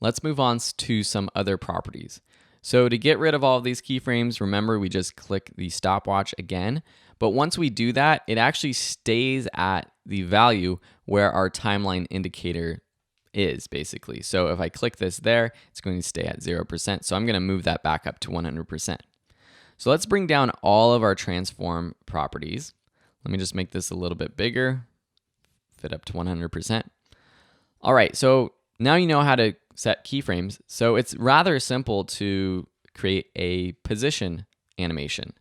let's move on to some other properties. So to get rid of all of these keyframes, remember we just click the stopwatch again. But once we do that, it actually stays at the value where our timeline indicator is basically. So if I click this there, it's going to stay at 0%. So I'm going to move that back up to 100%. So let's bring down all of our transform properties. Let me just make this a little bit bigger, fit up to 100%. All right, so now you know how to set keyframes. So it's rather simple to create a position animation.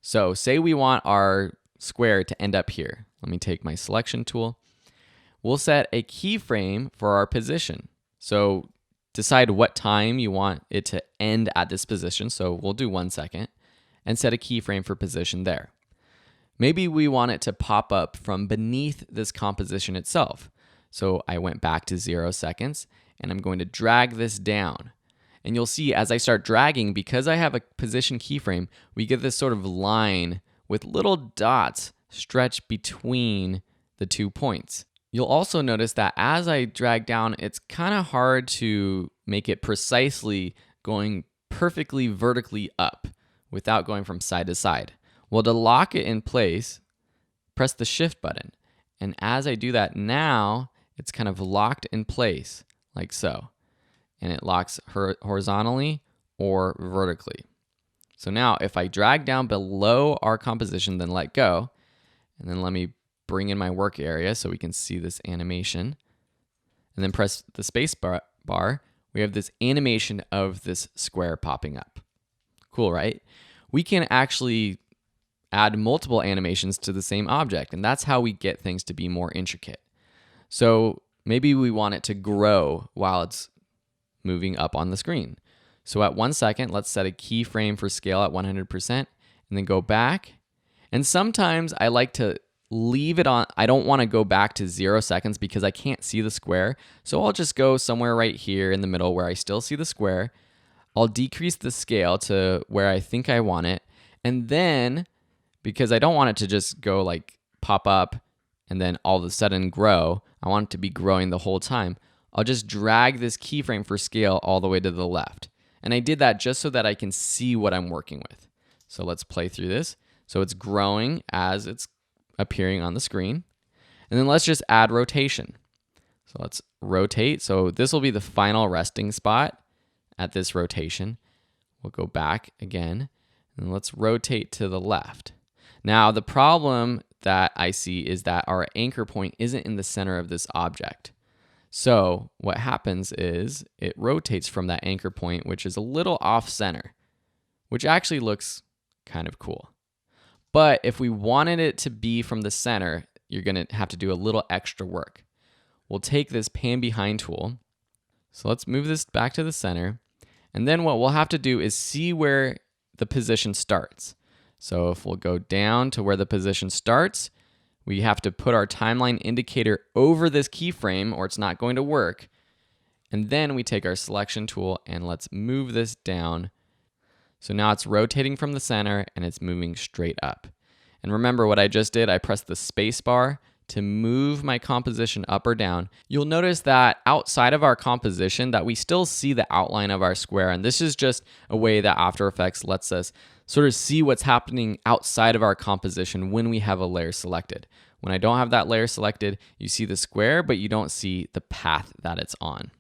So say we want our square to end up here. Let me take my selection tool. We'll set a keyframe for our position. So decide what time you want it to end at this position. So we'll do 1 second and set a keyframe for position there. Maybe we want it to pop up from beneath this composition itself. So I went back to 0 seconds and I'm going to drag this down. And you'll see as I start dragging, because I have a position keyframe, we get this sort of line with little dots stretched between the 2 points. You'll also notice that as I drag down, it's kind of hard to make it precisely going perfectly vertically up without going from side to side. Well, to lock it in place, press the Shift button. And as I do that now, it's kind of locked in place like so. And it locks horizontally or vertically. So now if I drag down below our composition, then let go, and then let me bring in my work area so we can see this animation, and then press the space bar, we have this animation of this square popping up. Cool, right? We can actually add multiple animations to the same object, and that's how we get things to be more intricate. So maybe we want it to grow while it's moving up on the screen. So at 1 second, let's set a keyframe for scale at 100% and then go back. And sometimes I like to leave it on. I don't want to go back to 0 seconds because I can't see the square. So I'll just go somewhere right here in the middle where I still see the square. I'll decrease the scale to where I think I want it. And then, because I don't want it to just go like pop up and then all of a sudden grow, I want it to be growing the whole time. I'll just drag this keyframe for scale all the way to the left. And I did that just so that I can see what I'm working with. So let's play through this. So it's growing as it's appearing on the screen. And then let's just add rotation. So let's rotate. So this will be the final resting spot at this rotation. We'll go back again, and let's rotate to the left. Now, the problem that I see is that our anchor point isn't in the center of this object. So what happens is it rotates from that anchor point, which is a little off center, which actually looks kind of cool. But if we wanted it to be from the center, you're going to have to do a little extra work. We'll take this pan behind tool. So let's move this back to the center. And then what we'll have to do is see where the position starts. So if we'll go down to where the position starts, we have to put our timeline indicator over this keyframe or it's not going to work. And then we take our selection tool and let's move this down. So now it's rotating from the center and it's moving straight up. And remember what I just did, I pressed the space bar to move my composition up or down. You'll notice that outside of our composition that we still see the outline of our square. And this is just a way that After Effects lets us sort of see what's happening outside of our composition when we have a layer selected. When I don't have that layer selected, you see the square, but you don't see the path that it's on.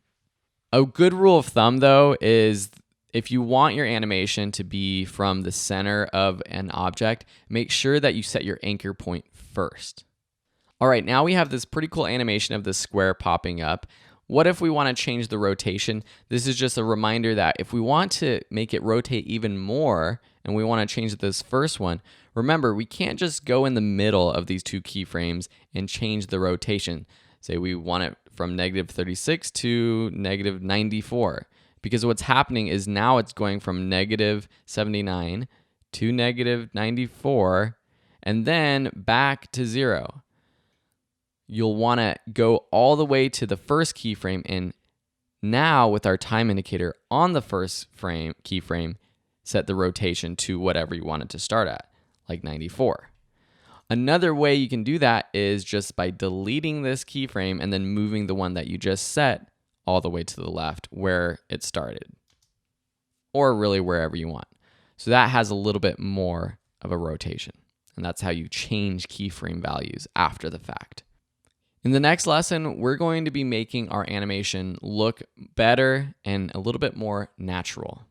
A good rule of thumb though is if you want your animation to be from the center of an object, make sure that you set your anchor point first. All right, now we have this pretty cool animation of the square popping up. What if we want to change the rotation? This is just a reminder that if we want to make it rotate even more and we want to change this first one, remember, we can't just go in the middle of these two keyframes and change the rotation. Say we want it from -36 to -94. Because what's happening is now it's going from -79 to -94 and then back to 0. You'll want to go all the way to the first keyframe, and now with our time indicator on the first keyframe, set the rotation to whatever you want it to start at, like 94. Another way you can do that is just by deleting this keyframe and then moving the one that you just set all the way to the left where it started, or really wherever you want. So that has a little bit more of a rotation, and that's how you change keyframe values after the fact. In the next lesson, we're going to be making our animation look better and a little bit more natural.